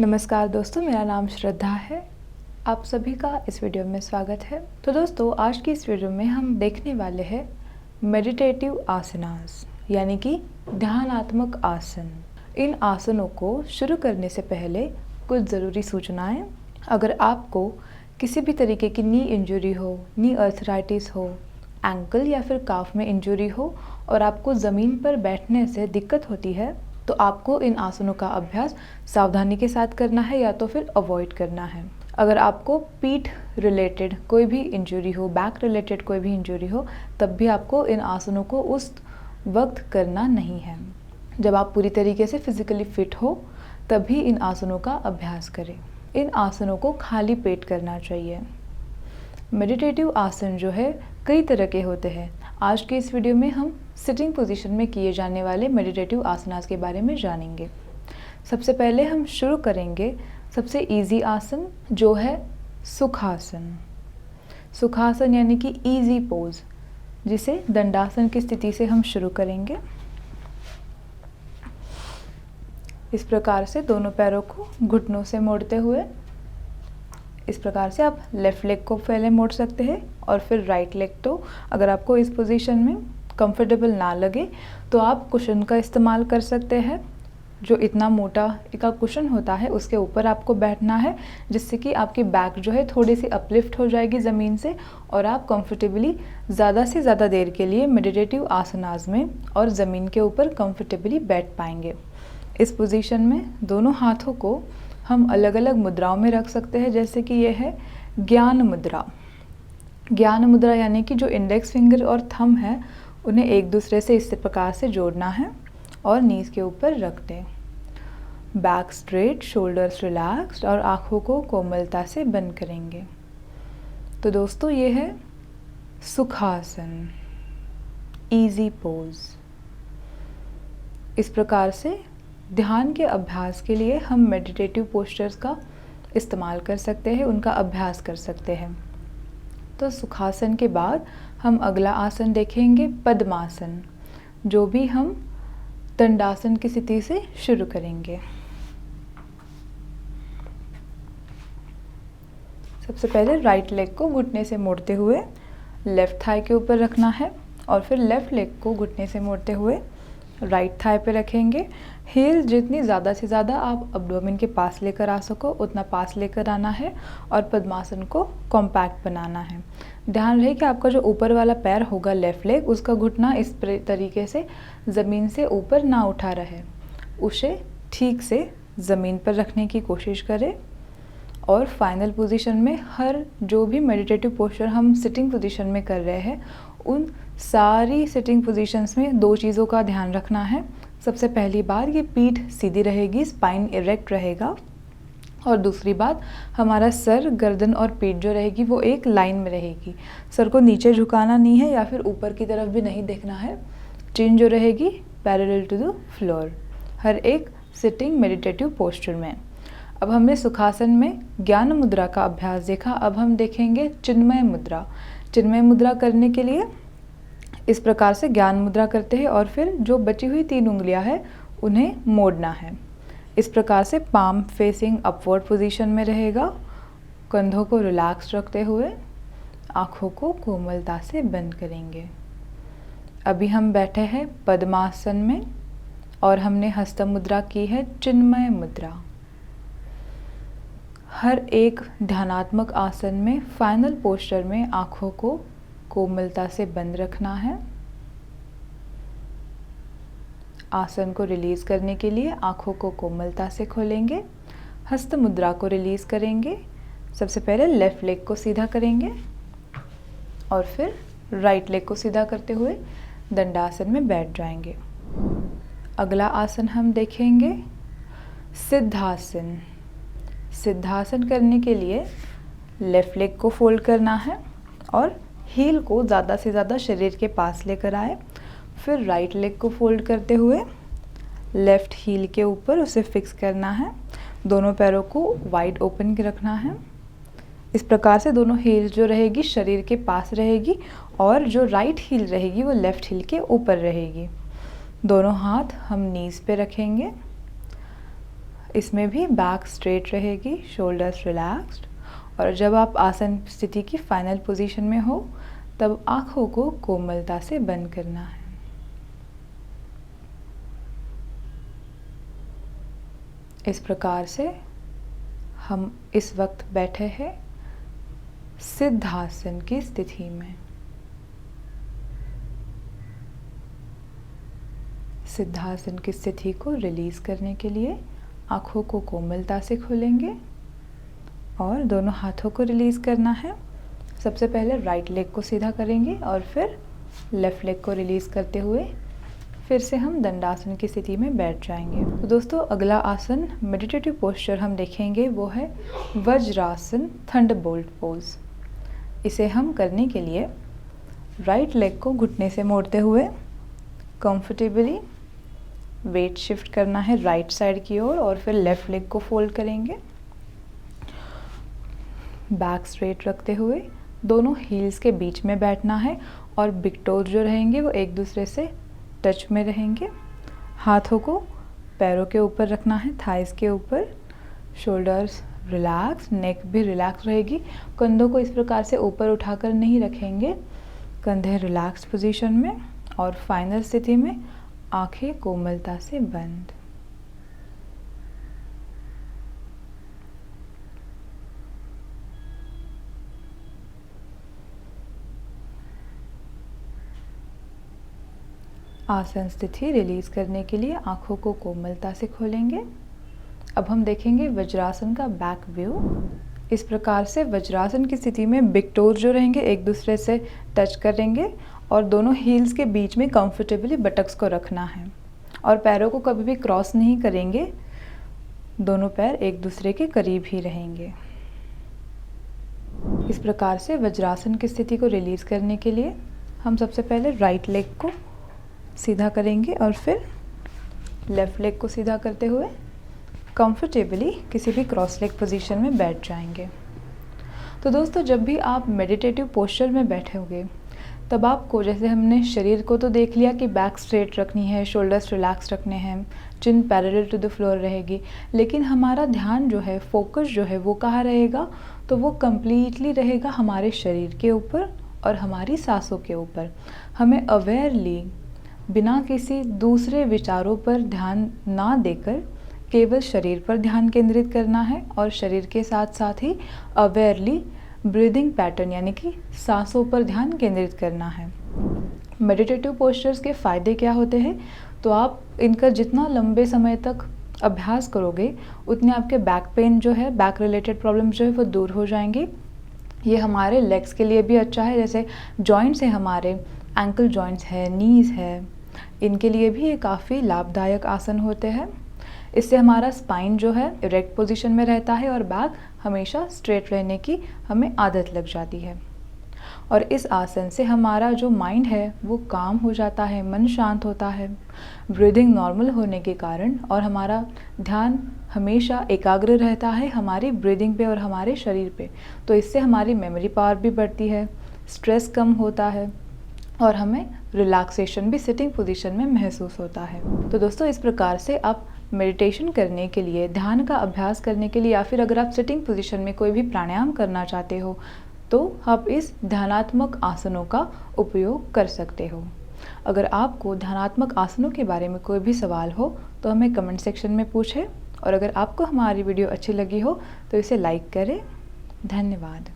नमस्कार दोस्तों, मेरा नाम श्रद्धा है। आप सभी का इस वीडियो में स्वागत है। तो दोस्तों, आज की इस वीडियो में हम देखने वाले हैं मेडिटेटिव आसनास, यानी कि ध्यानात्मक आसन। इन आसनों को शुरू करने से पहले कुछ ज़रूरी सूचनाएं। अगर आपको किसी भी तरीके की नी इंजरी हो, नी अर्थराइटिस हो, एंकल या फिर काफ में इंजरी हो और आपको ज़मीन पर बैठने से दिक्कत होती है, तो आपको इन आसनों का अभ्यास सावधानी के साथ करना है या तो फिर अवॉइड करना है। अगर आपको पीठ रिलेटेड कोई भी इंजरी हो, बैक रिलेटेड कोई भी इंजरी हो, तब भी आपको इन आसनों को उस वक्त करना नहीं है। जब आप पूरी तरीके से फिजिकली फिट हो तभी इन आसनों का अभ्यास करें। इन आसनों को खाली पेट करना चाहिए। मेडिटेटिव आसन जो है कई तरह के होते हैं। आज के इस वीडियो में हम सिटिंग पोजीशन में किए जाने वाले मेडिटेटिव आसनास के बारे में जानेंगे। सबसे पहले हम शुरू करेंगे सबसे इजी आसन, जो है सुखासन। सुखासन यानी कि इजी पोज, जिसे दंडासन की स्थिति से हम शुरू करेंगे। इस प्रकार से दोनों पैरों को घुटनों से मोड़ते हुए, इस प्रकार से आप लेफ़्ट लेग को पहले मोड़ सकते हैं और फिर राइट लेग। तो अगर आपको इस पोजीशन में कंफर्टेबल ना लगे तो आप कुशन का इस्तेमाल कर सकते हैं। जो इतना मोटा का कुशन होता है उसके ऊपर आपको बैठना है, जिससे कि आपकी बैक जो है थोड़ी सी अपलिफ्ट हो जाएगी ज़मीन से और आप कंफर्टेबली ज़्यादा से ज़्यादा देर के लिए मेडिटेटिव आसनास में और ज़मीन के ऊपर कंफर्टेबली बैठ पाएंगे। इस पोजीशन में दोनों हाथों को हम अलग अलग मुद्राओं में रख सकते हैं, जैसे कि ये है ज्ञान मुद्रा। ज्ञान मुद्रा यानी कि जो इंडेक्स फिंगर और थंब है उन्हें एक दूसरे से इस प्रकार से जोड़ना है और नीज के ऊपर रख दें। बैक स्ट्रेट, शोल्डर्स रिलैक्स्ड और आँखों को कोमलता से बंद करेंगे। तो दोस्तों, ये है सुखासन, इजी पोज। इस प्रकार से ध्यान के अभ्यास के लिए हम मेडिटेटिव पोस्चर्स का इस्तेमाल कर सकते हैं, उनका अभ्यास कर सकते हैं। तो सुखासन के बाद हम अगला आसन देखेंगे पद्मासन, जो भी हम दंडासन की स्थिति से शुरू करेंगे। सबसे पहले राइट लेग को घुटने से मोड़ते हुए लेफ़्ट थाई के ऊपर रखना है और फिर लेफ़्ट लेग को घुटने से मोड़ते हुए राइट थाई पे रखेंगे। हील जितनी ज़्यादा से ज़्यादा आप एब्डोमेन के पास लेकर आ सको उतना पास लेकर आना है और पद्मासन को कॉम्पैक्ट बनाना है। ध्यान रहे कि आपका जो ऊपर वाला पैर होगा लेफ़्ट लेग, उसका घुटना इस तरीके से ज़मीन से ऊपर ना उठा रहे, उसे ठीक से ज़मीन पर रखने की कोशिश करें। और फाइनल पोजीशन में हर जो भी मेडिटेटिव पोस्चर हम सिटिंग पोजीशन में कर रहे हैं, उन सारी सिटिंग पोजीशंस में दो चीज़ों का ध्यान रखना है। सबसे पहली बात, ये पीठ सीधी रहेगी, स्पाइन इरेक्ट रहेगा। और दूसरी बात, हमारा सर, गर्दन और पीठ जो रहेगी वो एक लाइन में रहेगी। सर को नीचे झुकाना नहीं है या फिर ऊपर की तरफ भी नहीं देखना है। चिन जो रहेगी पैरेलल टू द फ्लोर, हर एक सिटिंग मेडिटेटिव पोस्चर में। अब हमने सुखासन में ज्ञान मुद्रा का अभ्यास देखा, अब हम देखेंगे चिन्मय मुद्रा। चिन्मय मुद्रा करने के लिए इस प्रकार से ज्ञान मुद्रा करते हैं और फिर जो बची हुई 3 उंगलियां हैं उन्हें मोड़ना है। इस प्रकार से पाम फेसिंग अपवर्ड पोजीशन में रहेगा। कंधों को रिलैक्स रखते हुए आँखों को कोमलता से बंद करेंगे। अभी हम बैठे हैं पद्मासन में और हमने हस्त मुद्रा की है चिन्मय मुद्रा। हर एक ध्यानात्मक आसन में फाइनल पोस्चर में आँखों को कोमलता से बंद रखना है। आसन को रिलीज़ करने के लिए आँखों को कोमलता से खोलेंगे। हस्त मुद्रा को रिलीज़ करेंगे। सबसे पहले लेफ़्ट लेग को सीधा करेंगे और फिर राइट लेग को सीधा करते हुए दंडासन में बैठ जाएंगे। अगला आसन हम देखेंगे सिद्धासन। सिद्धासन करने के लिए लेफ़्ट लेग को फोल्ड करना है और हील को ज़्यादा से ज़्यादा शरीर के पास लेकर आए। फिर राइट लेग को फोल्ड करते हुए लेफ़्ट हील के ऊपर उसे फिक्स करना है। दोनों पैरों को वाइड ओपन रखना है। इस प्रकार से दोनों हील जो रहेगी शरीर के पास रहेगी और जो राइट हील रहेगी वो लेफ़्ट हील के ऊपर रहेगी। दोनों हाथ हम नीज़ पे रखेंगे। इसमें भी बैक स्ट्रेट रहेगी, शोल्डर्स रिलैक्स्ड। और जब आप आसन स्थिति की फाइनल पोजीशन में हो तब आँखों को कोमलता से बंद करना है। इस प्रकार से हम इस वक्त बैठे हैं सिद्धासन की स्थिति में। सिद्धासन की स्थिति को रिलीज करने के लिए आँखों को कोमलता से खोलेंगे और दोनों हाथों को रिलीज करना है। सबसे पहले राइट लेग को सीधा करेंगे और फिर लेफ्ट लेग को रिलीज करते हुए फिर से हम दंडासन की स्थिति में बैठ जाएंगे। तो दोस्तों अगला आसन मेडिटेटिव पोस्चर हम देखेंगे वो है वज्रासन थंडरबोल्ट पोज। इसे हम करने के लिए राइट लेग को घुटने से मोड़ते हुए कंफर्टेबली वेट शिफ्ट करना है राइट साइड की ओर और फिर लेफ्ट लेग को फोल्ड करेंगे। बैक स्ट्रेट रखते हुए दोनों हील्स के बीच में बैठना है और बिग टोज जो रहेंगे वो एक दूसरे से टच में रहेंगे। हाथों को पैरों के ऊपर रखना है, थाइस के ऊपर। शोल्डर्स रिलैक्स, नेक भी रिलैक्स रहेगी। कंधों को इस प्रकार से ऊपर उठाकर नहीं रखेंगे, कंधे रिलैक्स पोजीशन में। और फाइनल स्थिति में आंखें कोमलता से बंद। आसन स्थिति रिलीज करने के लिए आंखों को कोमलता से खोलेंगे। अब हम देखेंगे वज्रासन का बैक व्यू। इस प्रकार से वज्रासन की स्थिति में बिग टोज जो रहेंगे एक दूसरे से टच करेंगे और दोनों हील्स के बीच में कंफर्टेबली बटक्स को रखना है और पैरों को कभी भी क्रॉस नहीं करेंगे। दोनों पैर एक दूसरे के करीब ही रहेंगे। इस प्रकार से वज्रासन की स्थिति को रिलीज करने के लिए हम सबसे पहले राइट लेग को सीधा करेंगे और फिर लेफ्ट लेग को सीधा करते हुए कंफर्टेबली किसी भी क्रॉस लेग पोजीशन में बैठ जाएंगे। तो दोस्तों जब भी आप मेडिटेटिव पोस्चर में बैठे होंगे तब आपको, जैसे हमने शरीर को तो देख लिया कि बैक स्ट्रेट रखनी है, शोल्डर्स रिलैक्स रखने हैं, चिन पैरेलल टू द फ्लोर रहेगी, लेकिन हमारा ध्यान जो है, फोकस जो है वो कहाँ रहेगा? तो वो कम्प्लीटली रहेगा हमारे शरीर के ऊपर और हमारी सांसों के ऊपर। हमें अवेयरली बिना किसी दूसरे विचारों पर ध्यान ना देकर केवल शरीर पर ध्यान केंद्रित करना है और शरीर के साथ साथ ही अवेयरली ब्रीदिंग पैटर्न यानी कि सांसों पर ध्यान केंद्रित करना है। मेडिटेटिव पोस्चर्स के फ़ायदे क्या होते हैं? तो आप इनका जितना लंबे समय तक अभ्यास करोगे उतने आपके बैक पेन जो है, बैक रिलेटेड प्रॉब्लम जो है वो दूर हो जाएंगे। ये हमारे लेग्स के लिए भी अच्छा है, जैसे जॉइंट्स है हमारे, एंकल जॉइंट्स है, नीज़ है, इनके लिए भी ये काफ़ी लाभदायक आसन होते हैं। इससे हमारा स्पाइन जो है इरेक्ट पोजीशन में रहता है और बैक हमेशा स्ट्रेट रहने की हमें आदत लग जाती है। और इस आसन से हमारा जो माइंड है वो काम हो जाता है, मन शांत होता है, ब्रीदिंग नॉर्मल होने के कारण, और हमारा ध्यान हमेशा एकाग्र रहता है हमारी ब्रीदिंग पे और हमारे शरीर पे। तो इससे हमारी मेमोरी पावर भी बढ़ती है, स्ट्रेस कम होता है और हमें रिलैक्सेशन भी सिटिंग पोजीशन में महसूस होता है। तो दोस्तों इस प्रकार से आप मेडिटेशन करने के लिए, ध्यान का अभ्यास करने के लिए, या फिर अगर आप सिटिंग पोजीशन में कोई भी प्राणायाम करना चाहते हो तो आप इस ध्यानात्मक आसनों का उपयोग कर सकते हो। अगर आपको ध्यानात्मक आसनों के बारे में कोई भी सवाल हो तो हमें कमेंट सेक्शन में पूछें, और अगर आपको हमारी वीडियो अच्छी लगी हो तो इसे लाइक करें। धन्यवाद।